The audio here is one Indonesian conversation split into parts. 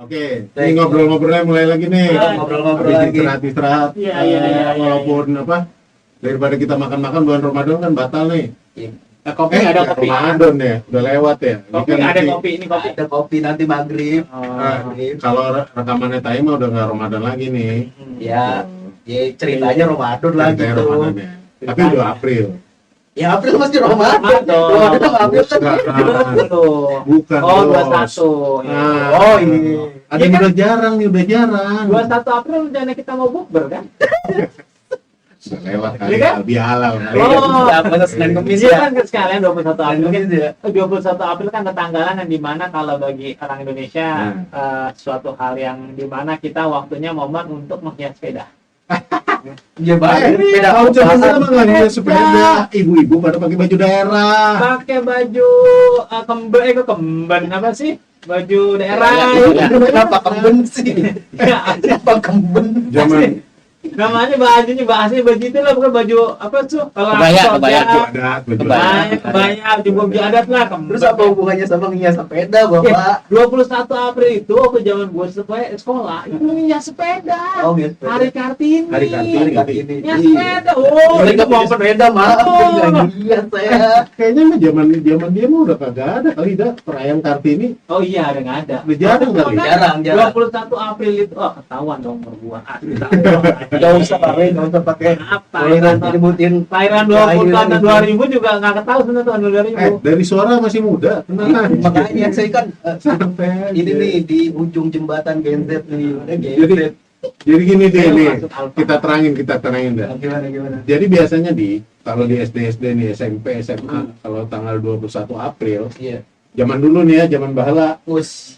Oke, ini ngobrol-ngobrolnya mulai lagi nih. Ngobrol-ngobrol Habis lagi. istirahat-istirahat. Iya. Walaupun apa, daripada kita makan-makan bulan Ramadan kan batal nih. Kopi ada kopi. Ramadan ya, udah lewat ya. Ini Kopi kan ada nanti- kopi, ini kopi. Ada kopi nanti maghrib. Nah, kalau rekamannya Taim mah udah nggak Ramadan lagi nih. Ya, ya ceritanya Ramadan lah Ceritanya gitu. Ramadan ya. Tapi udah April. Ya April masih Ramadan. dong. Ramadan sama April kan Enggak, bukan. Oh, Bos. 21. Nah, Oh, ini. ada Iya yang kan? udah jarang nih, udah jarang. 21 April rencana kita mau bukber kan? Udah lewat kali Iya kan? lebih halal. Oh. Ya, masa Senin Kemis Iya ya. kan sekalian 21 April kan. Kemis ya. 21 April kan tetanggalan yang dimana kalau bagi orang Indonesia suatu hal yang dimana kita waktunya momen untuk menghias sepeda. Iya banget. Beda Tahun banget. sebelumnya mah nggak ada sepeda. Ibu-ibu pada pakai baju daerah. Pakai baju kemben apa sih? Baju daerah. Kenapa kemben sih? Kenapa kemben? Zaman Namanya bajunya bahasanya baju itu lah, bukan baju apa tuh? Kalau Kebaya, aku kebaya. kerja, adat, baju Kebaya. adat. kebaya, baju adat lah. Kemben. Terus apa hubungannya sama ngias sepeda, Bapak? 21 April itu waktu zaman gue sekolah itu ngias sepeda. Oh, ngias sepeda. Hari Kartini. Hari Kartini. Hari Kartini. Ngias sepeda. Oh, Mereka itu mau bisa- sepeda, maaf. Oh. Nggak ngias saya. Kayaknya mah zaman dia mah udah kagak ada kali dah perayaan Kartini. Oh iya, ada nggak ada. Udah jarang kali. Jarang. 21 April itu, oh ketahuan dong umur gua. Nggak usah pakai, nggak usah pakai. Apa? Boleh nanti nyebutin Lahiran 20 tahun 2000 juga nggak ketahu sebenarnya tahun 2000. Dari suara masih muda, tenang aja. makanya saya kan Santai ini aja. nih di ujung jembatan Gen Z nih. Udah Gen Jadi, Z. jadi gini deh Saya nih, masuk Alfa. kita terangin dah. Gimana? Jadi biasanya kalau di SD nih, SMP, SMA, kalau tanggal 21 April, Iya. zaman dulu nih ya, zaman bahala. Us.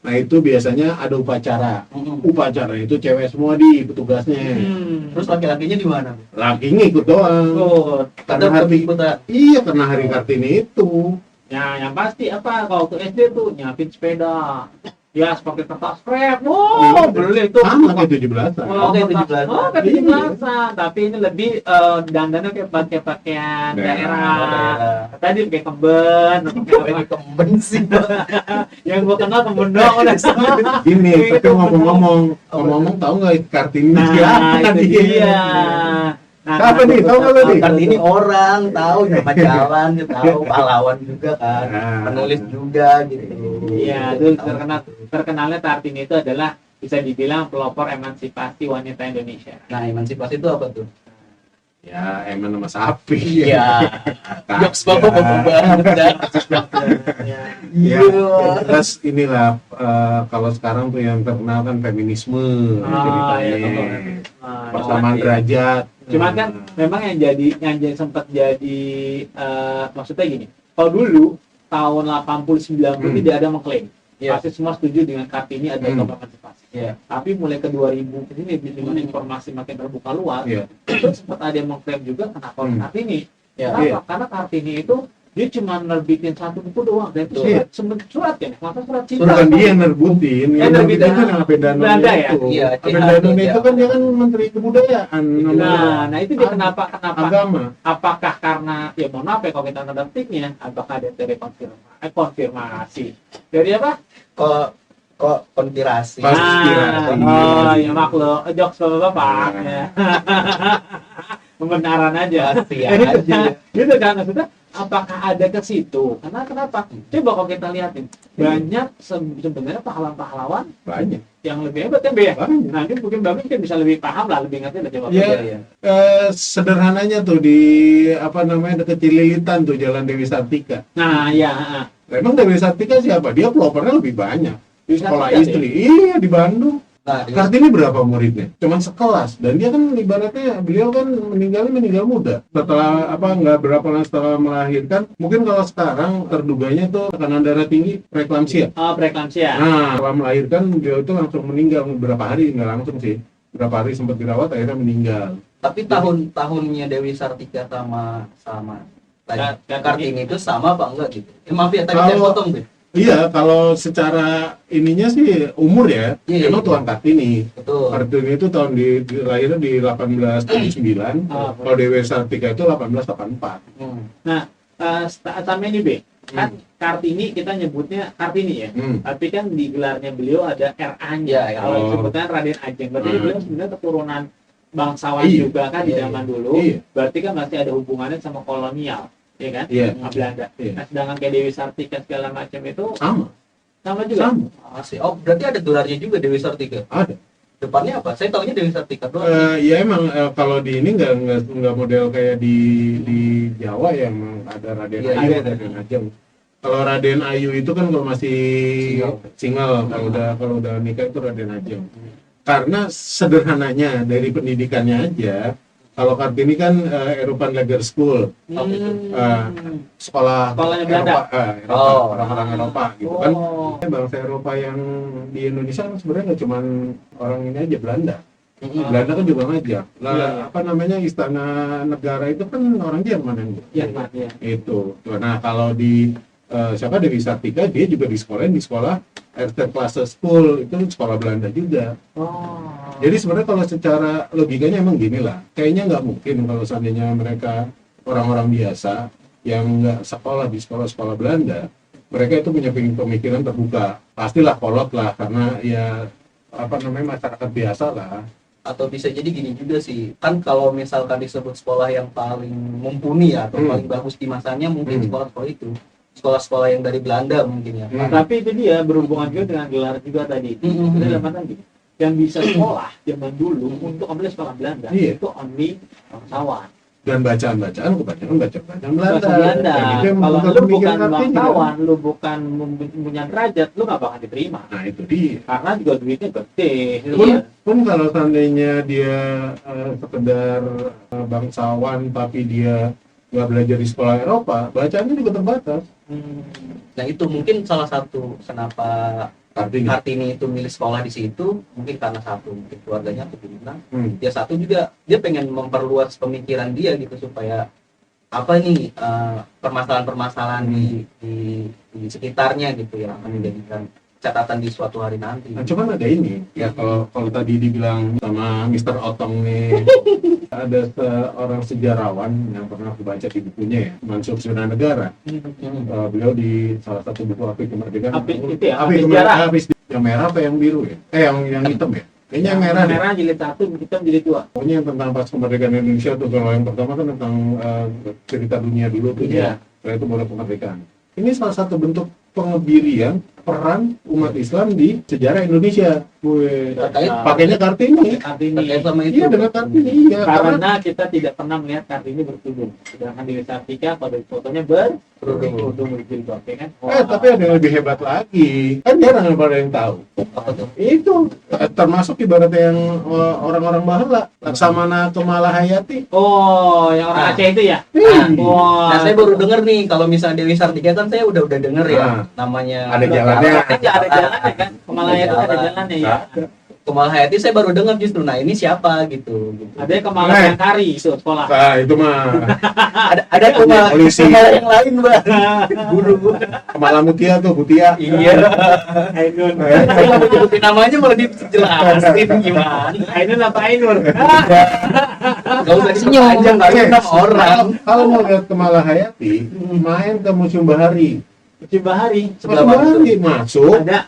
Nah itu biasanya ada upacara. Upacara itu cewek semua di petugasnya. Terus laki-lakinya di mana? Laki ngikut doang. Oh, Karena Tetap hari ikut, ah. iya karena hari Kartini itu. ya yang pasti apa kalau waktu SD tuh nyiapin sepeda. Ya, pakai kertas krep. Wow, beli tuh. Sama kayak 17-an. Oh, Oke, kertas- 17-an. Oh, kayak 17-an. Tapi ini lebih dandannya kayak pakai pakaian daerah. Tadi pakai kemben, Ini kemben sih. yang gua kenal kemben doang udah sama. Gini, tapi ngomong-ngomong tahu nggak Kartini Nah, siapa itu dia? dia. Nah, Apa nih? Tahu nggak lo nih? Kartini orang tahu nama jalan, dia tahu pahlawan juga kan, Nah. penulis juga gitu. Iya, itu terkenalnya Kartini itu adalah bisa dibilang pelopor emansipasi wanita Indonesia. Nah, emansipasi itu apa tuh? Ya, emang nama sapi. Iya. Kagak. Jokes bapak banget dah. Ya, terus inilah kalau sekarang tuh yang terkenal kan feminisme ceritanya. Persamaan derajat. Cuman kan memang yang sempat jadi maksudnya gini. Kalau dulu tahun 80 90 tidak ada mengklaim. Iya. Pasti semua setuju dengan Kartini ada emansipasi. Iya. Tapi mulai ke 2000 ini di mana informasi makin terbuka luas, Iya. itu sempat ada yang mengklaim juga kenapa Kartini. Ya, Kenapa? iya. Karena Kartini itu dia cuma nerbitin satu buku doang dan itu Iya. surat ya, masa surat cinta. Bukan dia yang nerbutin, yang nerbitin kan yang Apendano Belanda ya? itu. Iya, Apendano iya. itu kan dia kan Menteri Kebudayaan Nah itu dia kenapa agama. apakah karena ya mohon maaf ya kalau kita tanda petiknya apakah ada dari konfirmasi dari apa? Kok konspirasi. Konspirasi. Oh ya maklum, jokes bapak ya. Pembenaran aja. Pasti aja. Gitu kan maksudnya apakah ada ke situ? Karena kenapa? Coba kalau kita lihatin banyak sebenarnya pahlawan-pahlawan Banyak. yang lebih hebat ya, Be ya? Banyak. Nah, ini mungkin Bapak mungkin bisa lebih paham lah, lebih ngerti lah coba. Iya. Iya. Sederhananya tuh di apa namanya dekat Cililitan tuh Jalan Dewi Sartika. Nah, ya. Emang Dewi Sartika siapa? Dia pelopornya lebih banyak. Di sekolah Sartika, istri. Iya di Bandung. Nah, Kartini berapa muridnya? Cuman sekelas dan dia kan ibaratnya beliau kan meninggal muda. Setelah nggak berapa lama setelah melahirkan, mungkin kalau sekarang terduganya tuh tekanan darah tinggi, preeklamsia. Oh, preeklamsia. Nah, setelah melahirkan beliau itu langsung meninggal beberapa hari, nggak langsung sih. Berapa hari sempat dirawat akhirnya meninggal. tapi tahunnya Dewi Sartika sama Kartini. Kartini itu sama apa enggak gitu? Maaf ya tadi saya Kalau- potong deh. Iya, kalau secara ininya sih umur ya, Iya, emang iya. Tuan Kartini. Betul. Kartini itu tahun lahirnya di 1879, Oh, kalau Dewi Sartika itu 1884. Hmm. Nah, sama ini B. Kan Kartini kita nyebutnya Kartini ya. Tapi kan di gelarnya beliau ada RA-nya. Ya, Kalau oh. disebutnya Raden Ajeng. Berarti beliau sebenarnya keturunan bangsawan Iya. juga kan di Iya, zaman dulu. Iya. Berarti kan masih ada hubungannya sama kolonial, ya kan? Iya. Sama Belanda. Iya. Nah, sedangkan kayak Dewi Sartika segala macam itu Sama juga. sama Masih. Oh, berarti ada gelarnya juga Dewi Sartika. ada. Depannya apa? Saya taunya Dewi Sartika doang. Ya emang kalau di ini nggak model kayak di Jawa ya, emang ada Raden Iya, Ayu, iya. Raden Ajeng. Kalau Raden Ayu itu kan kalau masih single, kalau udah nikah itu Raden Ajeng. Karena sederhananya dari pendidikannya aja, kalau Kartini kan European Legal School, sekolah Sekolahnya Belanda. Eropa, Oh. orang-orang Eropa gitu kan. Oh. Bangsa Eropa yang di Indonesia kan sebenarnya nggak cuma orang ini aja, Belanda. Belanda kan juga ngajak. Lah Iya. apa namanya, istana negara itu kan orang Jerman yang Iya, Mas, ya. itu. Nah kalau di siapa, Dewi Sartika, dia juga di sekolah Erster Classe School, itu sekolah Belanda juga. Oh. Jadi sebenarnya kalau secara logikanya emang gini lah, kayaknya nggak mungkin kalau seandainya mereka orang-orang biasa yang nggak sekolah di sekolah-sekolah Belanda, mereka itu punya pemikiran terbuka. Pastilah kolot lah, karena ya apa namanya, masyarakat biasa lah. Atau bisa jadi gini juga sih, kan kalau misalkan disebut sekolah yang paling mumpuni ya, atau paling bagus di masanya, mungkin sekolah-sekolah itu sekolah-sekolah yang dari Belanda mungkin ya. Tapi itu dia berhubungan juga dengan gelar juga tadi. Itu dalam arti gini, yang bisa sekolah zaman dulu untuk ambil sekolah Belanda Iya. itu only bangsawan. Dan bacaan-bacaan kebanyakan bacaan Belanda. Bahasa Belanda. Dan itu yang Kalau membuka lu bukan pemikiran Kartini, kan? bangsawan, lu bukan punya derajat, lu nggak bakal diterima. Nah itu dia. Karena juga duitnya gede. Pun kalau seandainya dia sekedar bangsawan tapi dia nggak belajar di sekolah Eropa, bacaannya juga terbatas. Nah itu mungkin salah satu kenapa Kartini. Kartini itu milih sekolah di situ, mungkin karena satu mungkin keluarganya atau gimana. Ya satu juga dia pengen memperluas pemikiran dia gitu, supaya apa nih permasalahan-permasalahan di sekitarnya gitu yang akan menjadikan catatan di suatu hari nanti. Nah, cuman ada ini ya, kalau tadi dibilang sama Mr. Otong nih, ada seorang sejarawan yang pernah aku baca di bukunya ya, Mansur Negara. Beliau di salah satu buku Api Kemerdekaan. Api itu ya, Api Api Kemerdekaan. Sejarah. Yang merah apa yang biru ya? Yang hitam ya? Kayaknya yang merah deh. Merah jilid 1, hitam jilid 2. Pokoknya yang tentang pas kemerdekaan Indonesia tuh, kalau yang pertama kan tentang cerita dunia dulu tuh Iya. ya, setelah itu baru kemerdekaan. Ini salah satu bentuk pengebirian peran umat Islam di sejarah Indonesia. Terkait Pakainya Kartini. Kartini. terkait sama itu. Iya, dengan Kartini. Iya, Karena kita tidak pernah melihat Kartini bertudung. Sedangkan Dewi Sartika pada fotonya berkerudung berjilbab, ya kan? tapi ada yang lebih hebat lagi. Kan jarang ada yang tahu. apa tuh? Itu termasuk ibaratnya yang orang-orang bahala, Laksamana Kemalahayati. Oh, yang orang Aceh itu ya? Nah, saya baru denger nih kalau misalnya Dewi Sartika kan saya udah denger ya namanya. Ada jalannya. Ada jalannya kan? Kemalaya itu ada jalannya ya. Kemalahayati saya baru dengar justru. Nah, ini siapa gitu. Ada Kemalaya Kari itu sekolah. Nah, itu mah Ada polisi. Kemalaya yang lain, Mbak. Guru. Kemala Mutia tuh, Mutia. Iya. Ainun. Saya nggak mau nyebutin namanya malah dijelasin gimana. Ainun apa Ainur? Gak usah senyum aja, nggak ada nama orang. Kalau mau lihat Kemalahayati, main ke Museum Bahari. Bahari. Sebelah Museum mana tuh? Bahari masuk, Ada.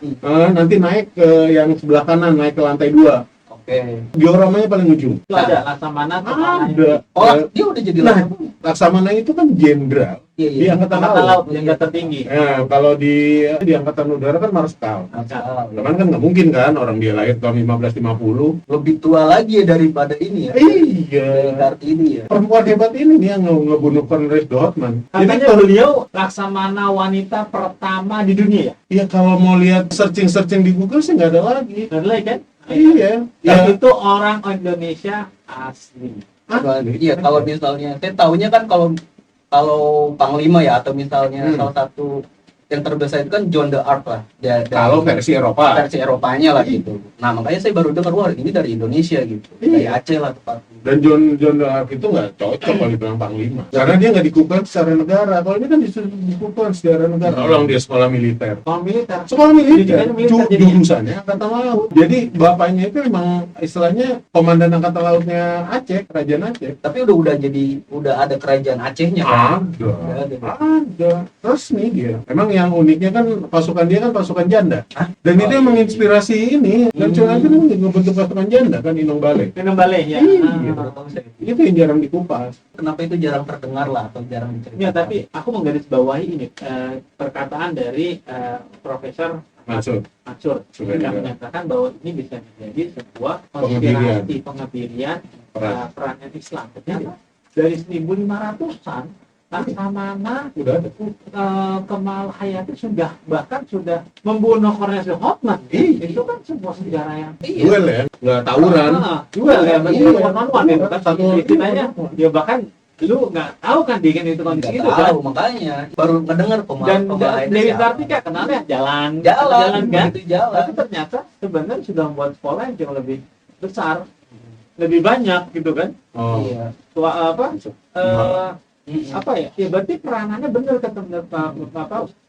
nanti naik ke yang sebelah kanan, naik ke lantai 2. Oke. Dioramanya paling ujung. Itu ada Laksamana Kemalaya. Ada. Oh, dia udah jadi Nah, lah. Laksamana itu kan jenderal Iya, di iya. Angkatan Angkatan Laut. Laut yang tertinggi. Nah, kalau di Angkatan Udara kan Marskal. Cuman kan nggak mungkin kan, orang dia lahir tahun 1550. Lebih tua lagi ya daripada ini ya. Iya. Dari Kartini ya. Perempuan hebat ini nih yang ngebunuh Cornelius de Houtman. Katanya beliau Laksamana wanita pertama di dunia ya? Iya, kalau mau lihat searching di Google sih nggak ada lagi. Benar lagi kan? Iya. Dan Ya. itu orang Indonesia asli. Iya, kalau misalnya saya tahunya kan kalau Panglima ya, atau misalnya salah satu yang terbesar itu kan John de Arc lah. Kalau versi Eropa. Versi Eropanya lah gitu. Nah, makanya saya baru dengar, wah ini dari Indonesia gitu. Dari Aceh lah tepatnya. Dan John Dark itu nggak cocok kalau dibilang panglima, karena dia nggak dikukuhkan secara negara. Kalau ini kan dikukuhkan secara negara. Orang dia sekolah militer. Sekolah militer. Jurusannya angkatan laut. Jadi bapaknya itu memang istilahnya komandan angkatan lautnya Aceh, kerajaan Aceh. Tapi udah ada kerajaan Acehnya kan? Ada. Resmi dia. Emang yang uniknya kan pasukan dia kan pasukan janda. Dan itu yang menginspirasi ini. Dan John itu ngebentuk pasukan janda kan, Inong Bale. Ya. Iya. Itu yang jarang dikupas. Kenapa itu jarang terdengar lah atau jarang diceritakan? Ya, tapi aku menggarisbawahi ini perkataan dari Profesor Mansur. yang menyatakan bahwa ini bisa menjadi sebuah pengebirian perannya Islam. Jadi dari 1.500-an Laksamana Kemal Hayati sudah membunuh Cornelius Hoffman. Itu kan sebuah sejarah yang Duel ya, nggak tawuran. Duel ya, berarti one-on-one itu kan satu istilahnya. Ya bahkan lu nggak tahu kan dia kan itu kondisi itu kan. Tahu, makanya baru ngedengar Dan Dewi Sartika kenalnya jalan kan. Tapi ternyata sebenarnya sudah membuat sekolah yang jauh lebih besar, lebih banyak gitu kan. Iya. Ya berarti peranannya benar kata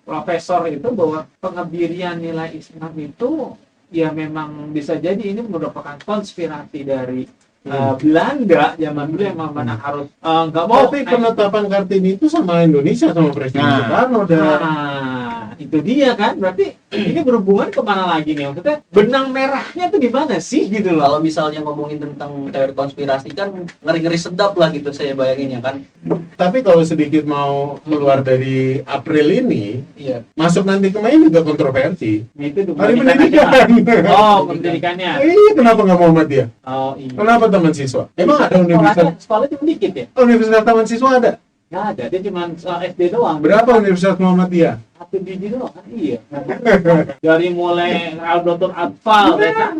profesor itu, bahwa pengebirian nilai Islam itu ya memang bisa jadi ini merupakan konspirasi dari Belanda zaman dulu yang mana harus nggak mau. Tapi penetapan Kartini itu sama Indonesia, sama Presiden Soekarno itu dia kan, berarti ini berhubungan kemana lagi nih, maksudnya benang merahnya tuh di mana sih gitu loh. Kalau misalnya ngomongin tentang teori konspirasi kan ngeri-ngeri sedap lah gitu saya bayanginnya kan. Tapi kalau sedikit mau keluar dari April ini, Iya. masuk nanti ke Mei juga kontroversi. Itu Hari pendidikan. pendidikannya. Kenapa nggak Muhammadiyah? Iya. Kenapa taman siswa? Emang ada universitas? Sekolah cuma dikit ya? Universitas taman siswa ada? Nggak ada, dia cuma SD doang. Berapa universitas Muhammadiyah? Satu biji doang kan, iya. Dari mulai Aldotur Atfal, ya kan?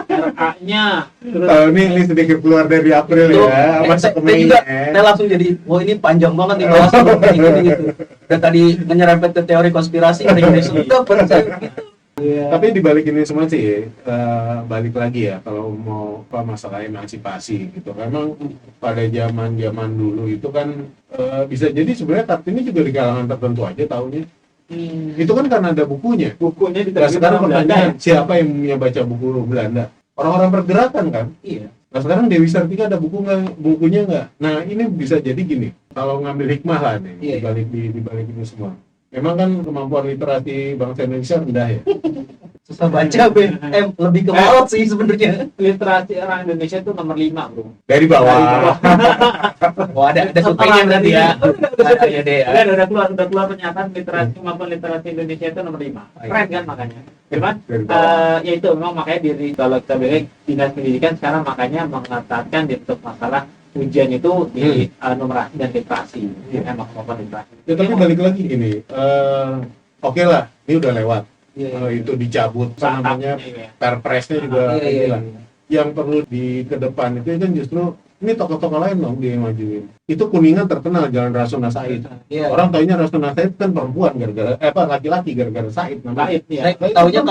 RA-nya, terus Ini sedikit keluar dari April Itu, ya, masuk ke saya Mei. juga saya langsung jadi, wah ini panjang banget nih bahas gitu. Dan tadi menyerempet ke teori konspirasi ngeri-ngeri sedap baru saya gitu. Tapi dibalik ini semua sih, balik lagi ya kalau mau masalah emansipasi gitu. Memang pada zaman dulu itu kan bisa jadi sebenarnya Kartini juga di kalangan tertentu aja taunya. Itu kan karena ada bukunya. bukunya Nah, diterjemahkan sekarang Belanda. pertanyaan, siapa yang punya baca buku Belanda? Orang-orang pergerakan kan? Iya. Nah sekarang Dewi Sartika ada bukunya nggak? Nah ini bisa jadi gini, kalau ngambil hikmah lah nih, Iya. dibalik ini semua. Memang kan kemampuan literasi bangsa Indonesia rendah ya. Susah baca, lebih ke maut sih sebenarnya. Literasi orang Indonesia itu nomor 5, bro. Dari bawah. Wah, ada surveinya berarti ya. Ada deh. Udah keluar pernyataan kemampuan literasi Indonesia itu nomor 5. Keren kan makanya. Cuman Dari bawah. ya itu memang makanya kalau kita bilang dinas pendidikan sekarang makanya mengatakan untuk masalah ujian itu di numerasi dan literasi. Emang kemampuan literasi. Ya tapi balik lagi gini, oke lah, ini udah lewat. Iya. Itu dicabut, namanya Iya. perpresnya juga Iya. inilah. Yang perlu di ke depan itu kan justru ini tokoh-tokoh lain dong dia yang majuin. Itu Kuningan terkenal Jalan Rasuna Said. Iya. Orang taunya Rasuna Said kan perempuan laki-laki gara-gara Said namanya. Baik ya. Saya taunya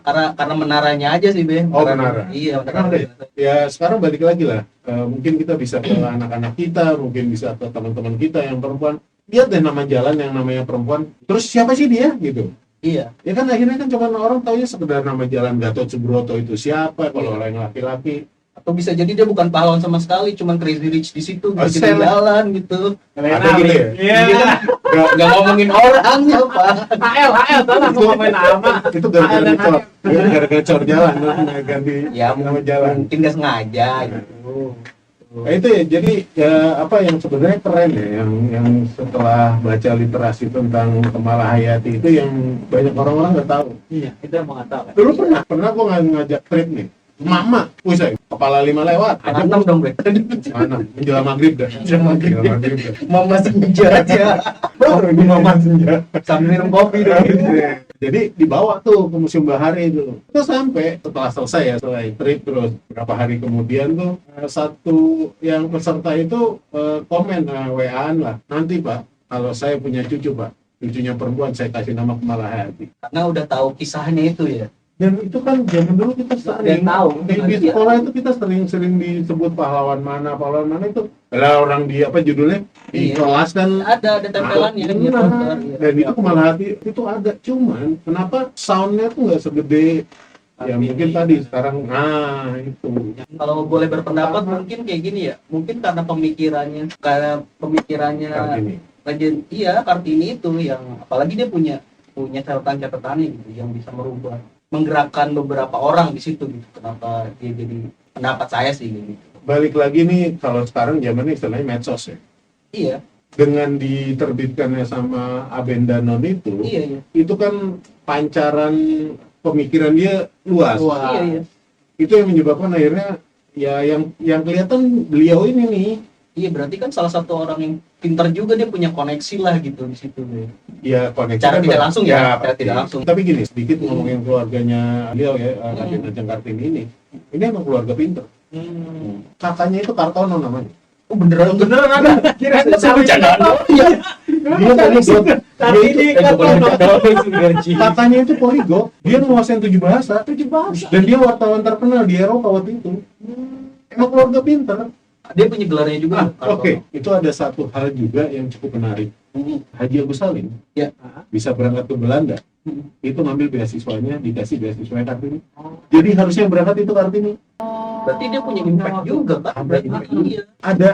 karena menaranya aja sih, Be. Oh, menara. Iya, Karena menara. ya sekarang balik lagi lah. Mungkin kita bisa ke anak-anak kita, mungkin bisa ke teman-teman kita yang perempuan. Lihat deh nama jalan yang namanya perempuan. Terus siapa sih dia gitu? Iya. Ya kan akhirnya kan cuma orang taunya sekedar nama jalan Gatot Subroto itu siapa kalau orang yang laki-laki. Atau bisa jadi dia bukan pahlawan sama sekali, cuman crazy rich di situ, Oh, bikin sel. jalan gitu. Ada gitu ya? Iya. Nggak ngomongin orangnya, Pak. HL salah aku ngomongin nama. Itu gara-gara ngecor. Gara-gara ngecor jalan terus ganti Ya, nama jalan. mungkin nggak sengaja gitu. Nah itu ya, jadi ya apa yang sebenarnya keren ya, yang setelah baca literasi tentang Kemal Hayati itu yang banyak orang-orang nggak tahu. Iya, itu yang mau nggak tahu kan. Dulu pernah gua ngajak trip nih, mama, wih kepala 5 lewat, Antem dong, Be. mana menjelang maghrib dah, Menjelang maghrib. dah. Mama senja aja. Baru ini mama senja. Sambil minum kopi dong. Jadi dibawa tuh ke Museum Bahari itu. Terus sampai setelah selesai trip terus berapa hari kemudian tuh satu yang peserta itu komen WA-an lah. Nanti Pak, kalau saya punya cucu Pak, cucunya perempuan saya kasih nama Kemal Hayati. Karena udah tahu kisahnya itu ya. Dan itu kan zaman dulu kita sering tahu. di sekolah itu kita sering disebut pahlawan mana itu adalah orang di apa judulnya di Iya. kelas kan. Ada tempelannya kan, Benar. poster, iya. Dan itu malah itu ada, cuman kenapa soundnya tuh nggak segede ya mungkin tadi sekarang itu Kalau boleh berpendapat mungkin kayak gini ya, mungkin karena pemikirannya Kartini. Legend, iya Kartini itu yang apalagi dia punya catatan-catatannya gitu yang bisa menggerakkan beberapa orang di situ gitu. Kenapa dia jadi pendapat saya sih gitu. Balik lagi nih kalau sekarang zamannya istilahnya medsos ya. Iya, Dengan diterbitkannya sama Aben Danon iya. itu kan pancaran pemikiran dia luas. Iya. Itu yang menyebabkan akhirnya ya yang kelihatan beliau ini nih. Iya, berarti kan salah satu orang yang pintar juga, dia punya koneksi lah gitu di situ. Ya koneksi Secara kan tidak langsung ya, secara pasti. tidak langsung. Tapi gini, sedikit ngomongin keluarganya beliau ya, Raden Ajeng Kartini ini emang keluarga pintar. Kakaknya itu Kartono namanya. Oh beneran ada. Kira Saya bercanda. Iya. Dia poliglot. Kartini Kartono. Kakaknya itu poliglot. Dia menguasai 7 bahasa. 7 bahasa. Dan dia wartawan terkenal di Eropa waktu itu. Emang keluarga pintar. Dia punya gelarnya juga. Oke, itu ada satu hal juga yang cukup menarik. Haji Agus Salim Ya. bisa berangkat ke Belanda. Itu ngambil beasiswanya, dikasih beasiswa Kartini. Jadi harusnya yang berangkat itu Kartini. Berarti dia punya impact juga kan? Ada impact. Iya.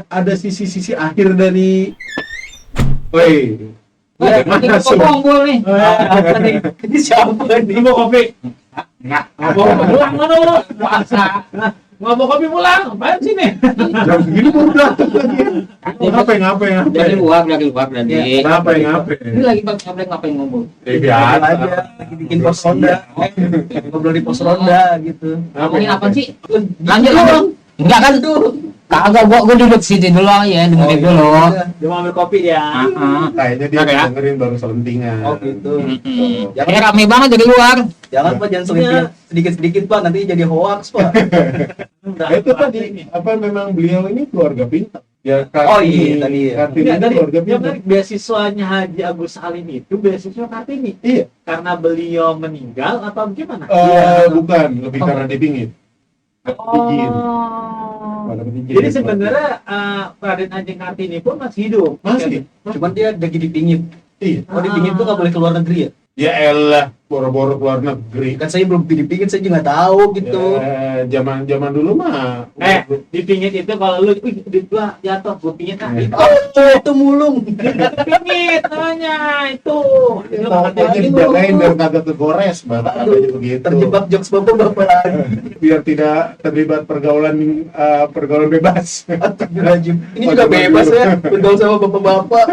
Ada sisi-sisi akhir dari woi. Ya, Mana ini masuk? kumpul nih. Ini siapa nih? Mau kopi? Enggak. Mau pulang mana lu? Puasa. Nggak mau kopi pulang? Apaan sih nih? Jam segini baru datang lagi. Ngapain? Dari luar berarti. Ngapain? Ini lagi ngapain ngomong? Biasa aja lagi bikin pos ronda. Ngobrol di pos ronda gitu. Ngomongin apa sih? Lanjut dong. Enggak kan tuh. Kagak, gua duduk situ dulu ya, dengerin dulu. Dia mau ambil kopi ya. Kayaknya dia Oke, ya. dengerin baru selentingan. Oh gitu. Kayak rame banget dari luar. Jangan Pak, jangan sedikit-sedikit Pak, nanti jadi hoax Pak. Itu tadi apa memang beliau ini keluarga pintar. Ya Oh iya, tadi ya. Kartini Enggak, itu tadi keluarga yang pintar. menarik beasiswanya Haji Agus Salim itu beasiswa Kartini. Iya. Karena beliau meninggal atau gimana? Bukan, lebih karena dipingit. Dipingit. Pada petinggi. Jadi sebenarnya Raden Ajeng Kartini pun masih hidup. masih. Cuman dia lagi dipingit. Iya. Oh dipingit tuh nggak boleh keluar negeri ya? Ya elah, boro-boro keluar negeri. Kan saya belum dipingit, saya juga nggak tahu gitu. Ya, zaman dulu mah. Dipingit itu kalau lu, wih, duit gua jatuh, gua pingit ah. Itu Itu mulung. pingit namanya itu. Itu Pokoknya makanya dijagain biar kagak kegores, bapak katanya begitu. Terjebak jokes bapak-bapak lagi. Biar tidak terlibat pergaulan bebas. Astagfirullahaladzim. Ini juga bebas ya, bergaul sama bapak-bapak.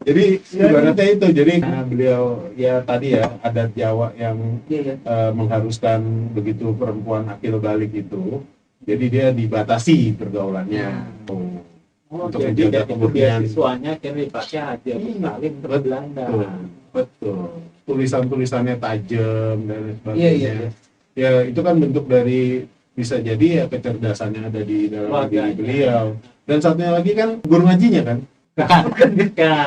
Jadi ibaratnya itu, jadi beliau ya tadi ya adat Jawa yang Iya. mengharuskan begitu perempuan akil balik itu, jadi dia dibatasi pergaulannya. Untuk jadi menjaga dari kemurnian. beasiswanya kira dipakai Haji Agus Salim ke Belanda. Betul. Tulisan-tulisannya tajam dan lain Iya. sebagainya. Ya itu kan bentuk dari bisa jadi ya kecerdasannya ada di dalam diri Keluarganya. beliau. Dan satunya lagi kan guru ngajinya kan, Bukan.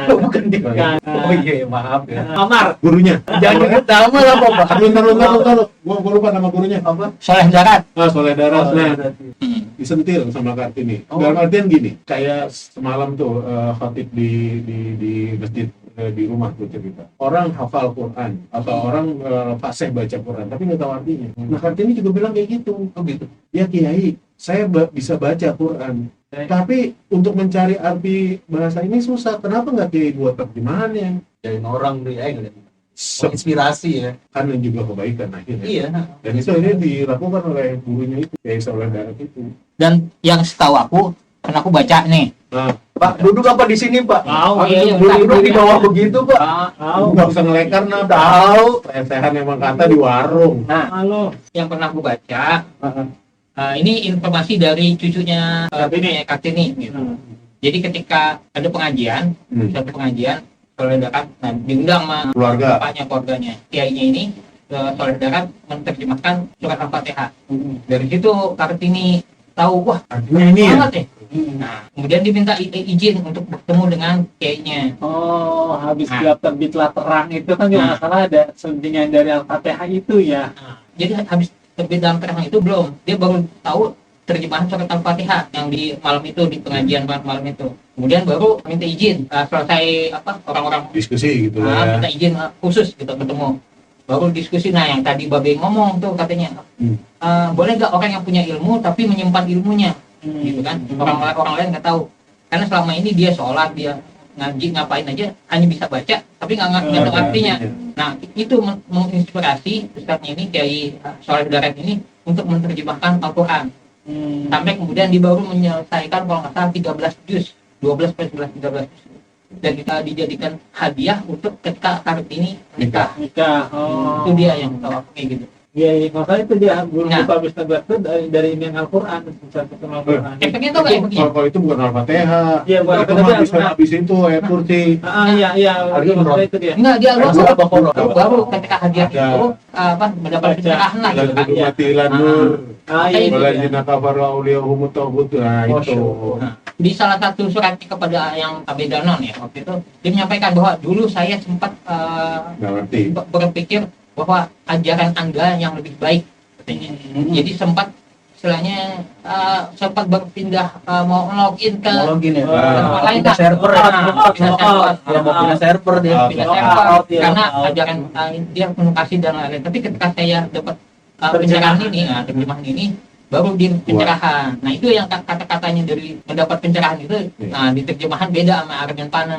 Bukan dia. Bukan. Oh iya, maaf ya. Amar. gurunya. Jangan nyebut nama lah Pak. Taruh. Gua lupa nama gurunya. Apa? Soleh Darat. Soleh Darat. Nah, berarti. disentil sama Kartini. Oh. Dalam artian gini, kayak semalam tuh khatib di masjid di rumah tuh cerita. Orang hafal Quran atau orang fasih baca Quran tapi nggak tahu artinya. Nah Kartini juga bilang kayak gitu. Oh gitu. Ya Kiai, saya bisa baca Quran. Tapi untuk mencari arti bahasa ini susah. Kenapa nggak Kiai buat terjemahannya? Dari orang tuh ya, inspirasi ya. Kan yang juga kebaikan akhirnya. Iya. Dan itu akhirnya dilakukan oleh gurunya itu, Kiai Soleh Darat itu. Dan yang setahu aku, kan aku baca nih. Nah, Pak, duduk apa di sini Pak? Tahu. Iya, Duduk di bawah begitu Pak. Tahu. nggak usah ngelekar nah, Tahu. lesehan emang kata di warung. Nah, Halo. yang pernah aku baca, ini informasi dari cucunya Kartini. Gitu. Jadi ketika ada pengajian, satu pengajian, Soleh Darat, nah, diundang sama Keluarga. keluarganya. Kiainya ini, Soleh Darat menerjemahkan surat Al-Fatihah. Dari situ Kartini tahu, wah, Artinya ini ya. banget ya. Nah, kemudian diminta izin untuk bertemu dengan kiainya. Oh, habis Nah. gelap terbitlah terang itu kan juga Nah. nggak salah ada selentingan dari Al-Fatihah itu ya. jadi habis terbit dalam terang itu belum, dia baru tahu terjemahan surat Al-Fatihah yang di malam itu, di pengajian malam itu. Kemudian baru minta izin, selesai orang-orang Diskusi gitu lah ya. minta izin khusus gitu ketemu, baru diskusi. Nah yang tadi Babe ngomong tuh katanya, boleh nggak orang yang punya ilmu tapi menyimpan ilmunya, gitu kan? Orang lain nggak tahu, karena selama ini dia sholat, dia ngaji, ngapain aja hanya bisa baca tapi nggak tahu artinya. Nah itu menginspirasi ustadznya ini, Kiai Sholeh Daret ini, untuk menerjemahkan Al-Quran. Sampai kemudian dia baru menyelesaikan kalau nggak salah 13 juz, 12 per 11, 13 juz, dan kita dijadikan hadiah untuk ketika Kartini nikah. Itu dia yang tahu aku kayak gitu. Iya, makanya itu dia guru Nah. Pak Ustaz itu dari Imam Al-Quran, satu Al-Quran. Efeknya tuh kayak begini. Kalau itu bukan Al-Fatihah. Iya, bukan Itu Al-Fatihah. habis itu ayat kursi. Iya, maksudnya itu dia. Enggak, dia Al-Baqarah. baru ketika hadiah Ada. itu mendapat Baca. pencerahan lah Dan gitu kan. kudu mati ilan nur. Iya, itu dia. Waladzina kafaru awliyahumut taghut. Nah itu. Nah, di salah satu suratnya kepada yang Abedanon ya waktu itu, dia menyampaikan bahwa dulu saya sempat Nggak ngerti. berpikir bahwa ajaran Anda yang lebih baik katanya. Jadi sempat istilahnya sempat berpindah mau login ke Mau login ya, tempat lain pindah lah. server ya. Pindah server. Ya mau pindah server dia. Pindah Oh, server iya. karena Oh. ajaran dia komunikasi dan lain-lain. Tapi ketika saya dapat pencerahan ini, terjemahan ini, baru di pencerahan. Nah itu yang kata-katanya dari mendapat pencerahan itu, nah di terjemahan beda sama Argen Pane.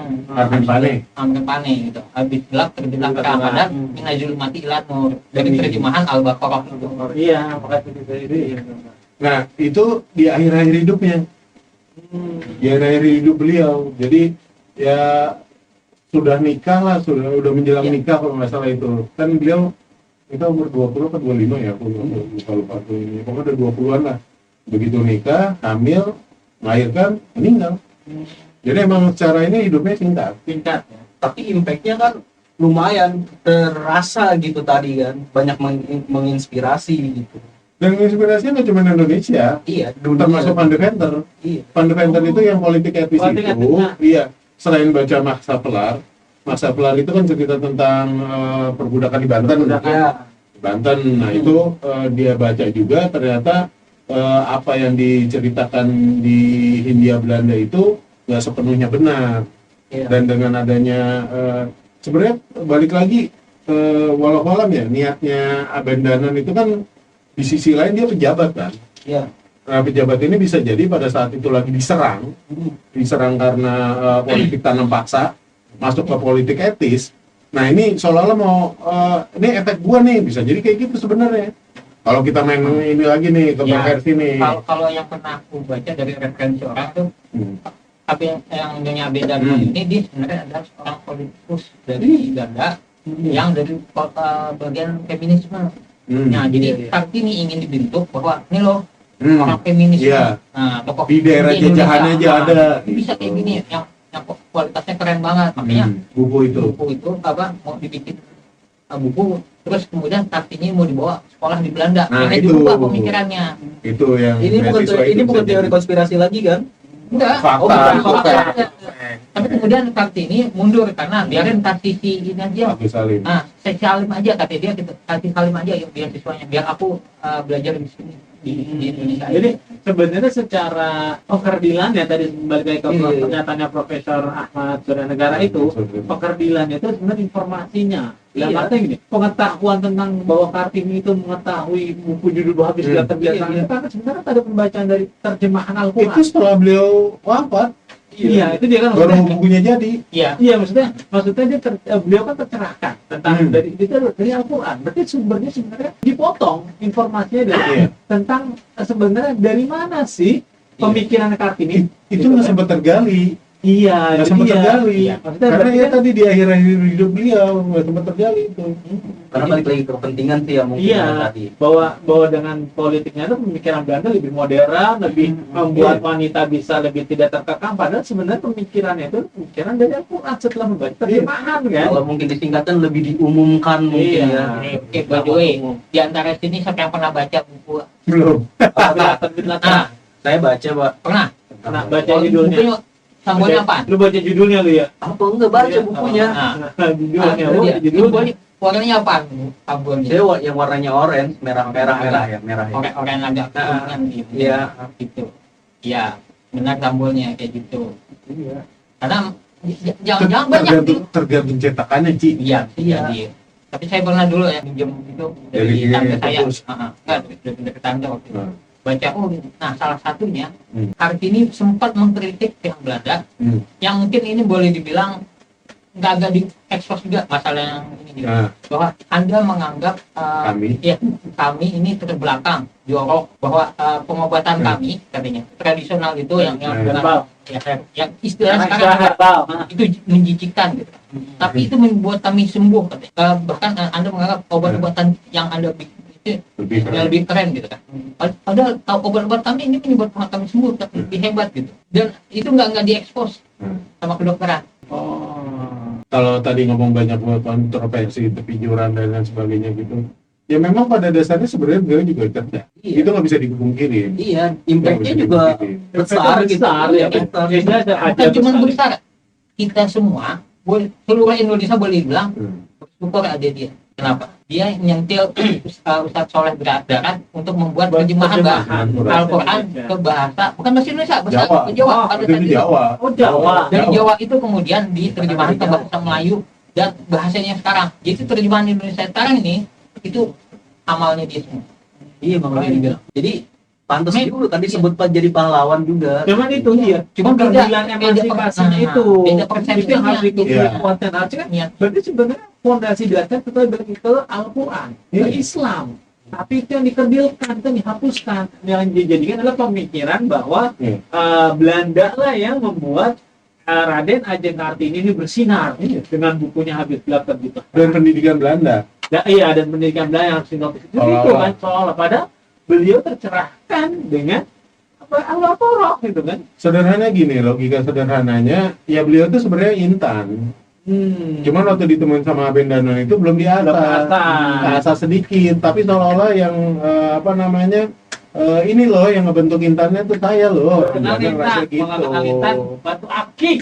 Argen Pane gitu. Habis gelap terbitlah terang, padahal minazul mati ilat nur, dari terjemahan Al-Baqarah itu. Iya, makanya itu. Nah itu di akhir-akhir hidupnya. Di akhir hidup beliau. Jadi ya sudah nikah lah, udah menjelang nikah kalau nggak salah itu. Kan beliau kita umur 20 atau 25 ya, aku lupa tuh ini. Pokoknya udah 20-an lah. Begitu nikah, hamil, melahirkan, meninggal. Jadi emang secara ini hidupnya singkat. Tapi impactnya kan lumayan terasa gitu tadi kan, banyak menginspirasi gitu. Dan inspirasinya nggak cuma Indonesia, Iya, termasuk Pandeventer. Iya. Pandeventer itu yang politik etis Politik itu, etisnya. iya. Selain baca Masa Pelar itu kan cerita tentang perbudakan di Banten. Ya. Di Banten. Nah itu dia baca juga ternyata apa yang diceritakan di Hindia Belanda itu nggak sepenuhnya benar. Iya. Dan dengan adanya sebenarnya balik lagi walau alam ya, niatnya Abendanan itu kan di sisi lain dia pejabat kan. Iya. Nah, pejabat ini bisa jadi pada saat itu lagi diserang karena politik tanam paksa, masuk ke politik etis. Nah ini seolah-olah mau ini efek gua nih, bisa jadi kayak gitu sebenarnya. Kalau kita main ini lagi nih, kontroversi nih. Kalau yang pernah aku baca dari referensi orang tuh, yang nyonya Abedanon ini dia sebenarnya adalah seorang politikus dari Belanda yang dari kota bagian feminisme. Nah jadi Kartini ingin dibentuk bahwa ini loh orang feminis. Iya. Nah, tokoh Di daerah di Indonesia, jajahan aja ada. Bisa kayak gini yang kualitasnya keren banget, makanya Buku itu. buku itu mau dibikin buku, terus kemudian Kartini mau dibawa sekolah di Belanda. Nah, Makanya itu. dirubah pemikirannya. Itu yang Ini beasiswa itu bukan bisa teori jadi. konspirasi lagi kan? Enggak. Fakta. Fakta. Tapi kemudian Kartini mundur karena biarin kasih si ini aja. Agus Salim. Nah, saya Salim aja kata dia gitu. Kasih Salim aja yuk biar siswanya, biar aku belajar di sini di Indonesia. Jadi sebenarnya secara pekerdilan ya tadi kembali lagi ke Iya. pernyataannya Profesor Ahmad Suryanegara itu, pekerdilan itu sebenarnya informasinya. Dalam Iya. artinya gini, pengetahuan tentang bahwa Kartini itu mengetahui buku judul habis sudah terbiasa. Iya. Itu kan sebenarnya ada pembacaan dari terjemahan Itu Al-Quran. setelah beliau wafat, Iya, itu dia kan baru maksudnya. bukunya jadi. Iya. Iya, maksudnya dia beliau kan tercerahkan tentang dari Al-Quran. Berarti sumbernya sebenarnya dipotong informasinya dari Iya. tentang sebenarnya dari mana sih pemikiran Kartini. Itu nggak sempat tergali. Iya, Nggak itu sempat dia. tergali. Iya, maksudnya Karena berarti ya kan- tadi di akhir-akhir hidup beliau nggak sempat tergali itu. Karena balik lagi ke kepentingan sih ya mungkin Iya, tadi. bahwa dengan politiknya itu pemikiran Belanda lebih modern, lebih membuat wanita bisa lebih tidak terkekang. Padahal sebenarnya pemikirannya itu pemikiran dari Al-Quran setelah membaca terjemahan kan. Kalau mungkin disingkatkan lebih diumumkan mungkin Iya. ya. Oke, by the way, di antara sini siapa yang pernah baca buku? Belum. Terbitlah Nah, Saya baca, Pak. pernah. Nah, baca Oh, judulnya. bukunya Sambolnya apa? Lu baca judulnya lu ya? Apa enggak baca Iya. bukunya? Nah, Judulnya itu lu dia. judulnya. Warnanya apa? Sambolnya. Dia yang warnanya orange, merah ya, merah ya. Orang agak kuningan gitu. Iya. Gitu. Iya, benar sambolnya kayak gitu. Iya. Karena jangan banyak tergantung cetakannya, Ci. Iya, Iya. iya. Tapi saya pernah dulu ya pinjam itu Dari dari tante yang saya. perpus. Enggak, dari tante waktu itu. Nah. Baca, nah salah satunya Hmm. Kartini sempat mengkritik pihak Belanda yang mungkin ini boleh dibilang nggak agak diekspos juga masalah yang ini juga. Nah, Bahwa Anda menganggap kami. ya, kami ini terbelakang, jorok, bahwa pengobatan kami katanya tradisional itu yang Herbal. yang istilah Karena sekarang istilah herbal. itu menjijikkan gitu. Tapi itu membuat kami sembuh katanya. Bahkan Anda menganggap obat-obatan yang Anda bikin itu Lebih yang lebih keren gitu kan. Padahal obat-obat kami ini menyebabkan kami sembuh tapi lebih hebat gitu. Dan itu nggak diekspos sama kedokteran. Oh. Kalau tadi ngomong banyak kontroversi, kepijuran dan lain sebagainya gitu, ya memang pada dasarnya sebenarnya beliau juga cerdas. Iya. Itu nggak bisa dipungkiri. Iya, impact-nya juga besar gitu. Besar, ya. Besar. Biasanya ada Bukan cuma besar. besar. Kita semua, seluruh Indonesia boleh bilang bersyukur ada dia. Kenapa? Dia nyentil Ustadz Soleh Darat untuk membuat terjemahan Al-Quran ke bahasa, bukan bahasa Indonesia, bahasa Jawa. Pada Itu saat di itu. Jawa. Oh, Jawa. Dari Jawa itu kemudian diterjemahkan ke bahasa Melayu dan bahasanya sekarang. Jadi terjemahan Indonesia sekarang ini itu amalnya dia semua. Iya, makanya dibilang. Jadi pantas Mem- juga tadi sebut Pak jadi pahlawan juga. Cuman itu dia. Cuma Cuma beda- keadilan beda emansipasinya per- itu. beda persepsinya. Itu yang harus dikumpulkan Iya. konten harusnya kan. Niat. Berarti sebenarnya fondasi dasar kita balik ke Al-Quran, ke Iya. Islam. Tapi itu yang dikerdilkan, itu yang dihapuskan. Yang dijadikan adalah pemikiran bahwa Iya. Belanda lah yang membuat Raden Ajeng Kartini ini bersinar dengan bukunya Habib Blabber gitu. Dan pendidikan Belanda. Iya, dan pendidikan Belanda yang harus dinotis itu kan soal padahal beliau tercerahkan dengan apa Al-Torok gitu kan. Sederhana gini, logika sederhananya, ya beliau tuh sebenarnya intan. Cuman waktu ditemuin sama Abendanon itu belum diasah. Asah sedikit, tapi seolah-olah yang ini loh yang ngebentuk intannya tuh saya loh. Kenal Jangan intan, rasa kalau nggak kenal intan, batu akik,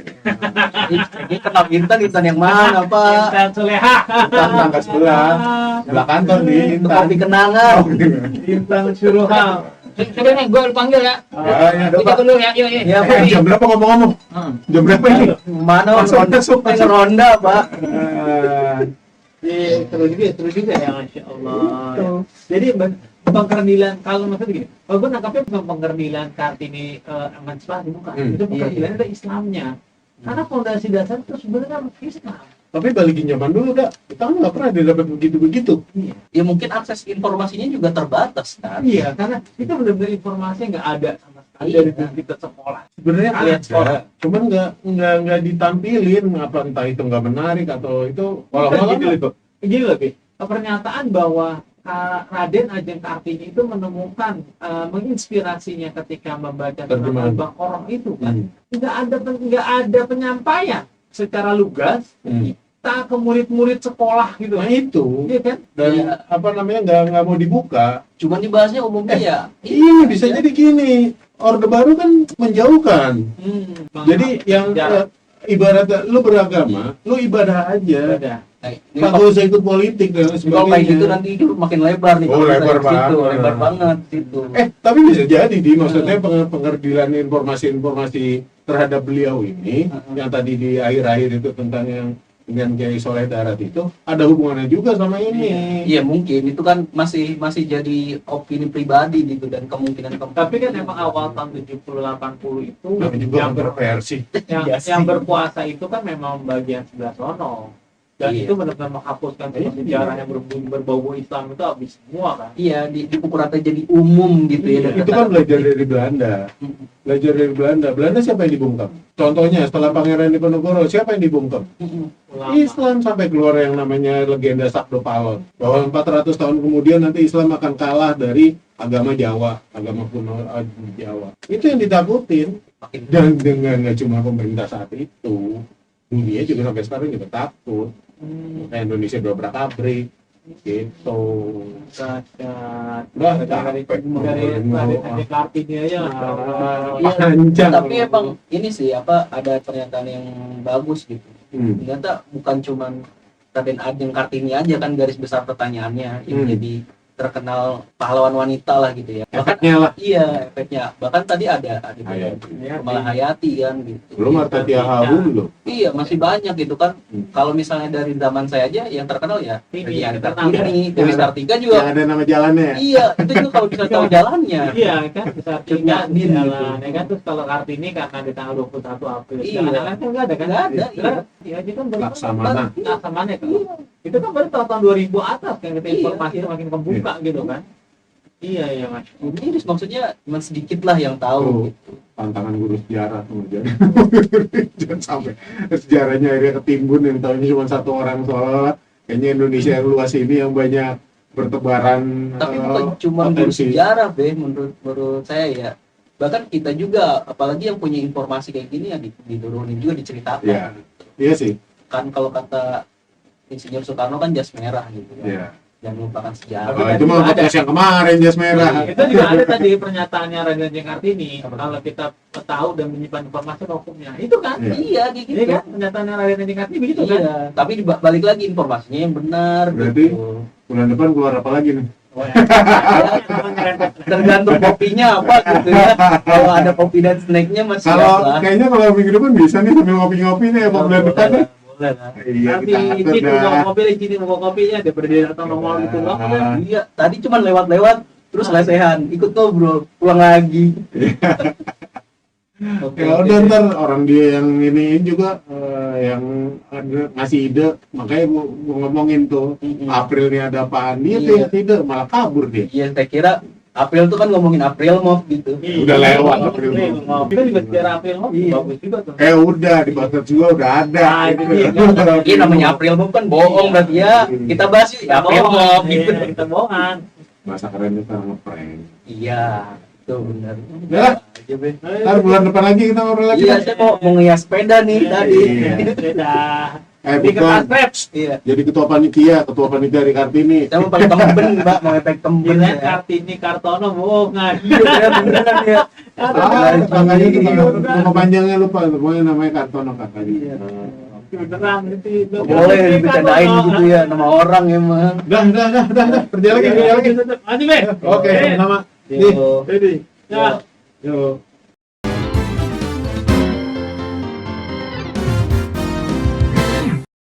Ini kenal intan yang mana, Pak? intan Soleha, Intan tangga sebelah kantor di Itu Intan. kopi kenangan. intan Suruham. Coba nih, gue panggil ya. Ya, Kita dulu ya, yuk. Ya, jam berapa ngomong-ngomong? Jam berapa ini? Mana Masuk, masuk. ronda, Pak? Seru juga ya, Masya Allah. Jadi pengkerdilan, kalau maksudnya gini, kalau gue nangkapnya bukan pengkerdilan Kartini emansipasi, bukan. Itu pengkerdilan ada Islamnya. Karena fondasi dasar itu sebenarnya Islam. Tapi balikin zaman dulu dah, kita kan nggak pernah didapat begitu-begitu. Ya mungkin akses informasinya juga terbatas kan. Iya, karena itu benar-benar informasi yang nggak ada sama sekali Iya. dari kita sekolah. Sebenarnya Kalian sekolah. cuman nggak ditampilin apa entah itu nggak menarik atau itu. Kalau Bukan nggak gitu. itu. Gini loh, Bi. Pernyataan bahwa Raden Ajeng Kartini itu menemukan menginspirasinya ketika membaca tentang Terjemahan. Al-Baqarah itu kan nggak ada penyampaian secara lugas kita ke murid-murid sekolah gitu, Nah itu. iya kan? Dan Iya. nggak mau dibuka. Cuman dibahasnya umumnya ya. Ini bisa jadi gini. Orde Baru kan menjauhkan. Jadi yang Jarak. ibarat lu beragama, lu ibadah aja. Ada. Kagak usah ikut politik dan Kalau kayak gitu sebagainya. nanti itu makin lebar nih. Oh, kalau lebar misalnya ke situ, banget. lebar banget situ. Tapi bisa jadi maksudnya pengerdilan informasi-informasi terhadap beliau ini yang tadi di akhir-akhir itu tentang yang dengan Kiai Soleh Darat itu ada hubungannya juga sama ini. Iya mungkin itu kan masih jadi opini pribadi gitu dan kemungkinan. Tapi kan emang awal tahun 70-80 itu Tapi juga yang kontroversi. Iya sih. yang berkuasa itu kan memang bagian sebelah sono. Dan Iya. itu benar-benar menghapuskan sejarah yang berbau Islam itu habis semua kan. Iya dipukul rata jadi umum gitu ya. Iya. dan Itu kan belajar dari Belanda. Belajar dari Belanda. Belanda siapa yang dibungkam? Contohnya setelah Pangeran Diponegoro siapa yang dibungkam? Ulama. Islam sampai keluar yang namanya legenda Sabdo Palon bahwa 400 tahun kemudian nanti Islam akan kalah dari agama Jawa, agama kuno Jawa. Itu yang ditakutin. Dan dengan nggak cuma pemerintah saat itu, dunia juga sampai sekarang juga takut. Kayak Indonesia dobrak abrik, Gitu. Dahsyat. Udah dari Kartini aja. Iya, panjang. tapi emang ini sih apa ada pernyataan yang bagus gitu. Ternyata bukan cuman Raden Ajeng Kartini aja kan garis besar pertanyaannya yang jadi terkenal pahlawan wanita lah gitu ya. Bahkan Efeknya lah. iya efeknya. Bahkan tadi ada Kamala Hayati kan gitu. Belum Artatia Habu belum. Iya masih banyak gitu kan. Kalau misalnya dari zaman saya aja yang terkenal ya Ini yang Kartini, Dewi Yang ada- Sartika Yang juga. ada nama jalannya ya? Iya itu juga kalau bisa tahu jalannya. Iya kan, Kartini di Din, jalan. gitu. Ya kan, terus kalau Kartini karena di tanggal 21 April. Iya. Jangan kan nggak ada kan? Nggak ada, iya. Iya, itu kan baru Laksamana. Laksamana kan. Itu kan baru tahun 2000 atas kan kita Iya, informasi iya. makin kebuka gitu kan. Iya iya Mas. Ini maksudnya cuma sedikit lah yang tahu Oh. gitu. Tantangan guru sejarah tuh jangan sampai sejarahnya akhirnya ketimbun yang tahunya cuma satu orang soalnya kayaknya Indonesia yang luas ini yang banyak bertebaran Tapi bukan cuma guru potensi. sejarah be menurut saya ya. Bahkan kita juga apalagi yang punya informasi kayak gini ya diturunin juga diceritakan. Iya. Iya sih. Kan kalau kata Insinyur Soekarno kan jas merah gitu kan. Iya. Jangan lupakan sejarah. Tapi Itu mah ada. podcast yang kemarin jas merah. Itu juga ada tadi pernyataannya Raden Ajeng Kartini. Kalau kita tahu dan menyimpan informasi hukumnya, itu kan? Iya. Iya kayak gitu. Iya kan? Pernyataannya Raden Ajeng Kartini begitu kan? Iya, tapi balik lagi informasinya yang benar Berarti gitu. bulan depan keluar apa lagi nih? Tergantung kopinya apa gitu ya. Kalau ada kopi dan snacknya masih Kalau lah. kayaknya kalau minggu depan bisa nih sambil ngopi-ngopi nih apa bulan depan nih? Boleh lah. Iya, Nanti kita atur ini mau dah. kopi, di sini mau kopinya, daripada dia datang nongol gitu loh. Ah. Iya, tadi cuma lewat-lewat terus lesehan, ikut ngobrol, pulang lagi. Oke, Ya oke. udah ntar orang dia yang ini juga yang ada ngasih ide, makanya gua ngomongin tuh Mm-mm. April nih ada apaan dia tuh Iya. yang ide malah kabur dia. Iya, saya kira April tuh kan ngomongin April Mop gitu. Udah lewat April April. Mop. Kita juga sejarah April Mop, Iya. bagus juga tuh. Udah di Batat juga udah ada. Nah, itu dia. Iya namanya April Mop kan bohong berarti ya. Kita bahas yuk April Mop gitu. Iya, kita bohongan. Bahasa keren itu ngeprank. Iya, itu benar. Ya. Aja, Be. Ntar bulan depan lagi kita ngobrol lagi. Iya, saya mau ngias sepeda nih tadi. Iya. Sudah. Di Bukan. kertas wraps. Iya. Jadi ketua panitia dari Kartini. Saya mau pakai temben, Mbak, mau efek temben Kirain ya. Kartini Kartono bohongan. Iya, beneran ya. Makanya itu nama panjangnya lupa, pokoknya namanya Kartono Kartini. Iya. Beneran itu. Boleh dibecandain gitu ya nama orang emang. Dah. Kerja lagi. Maju, Be. Oke, sama-sama. Nih, Yo. ready. Ya. Yo.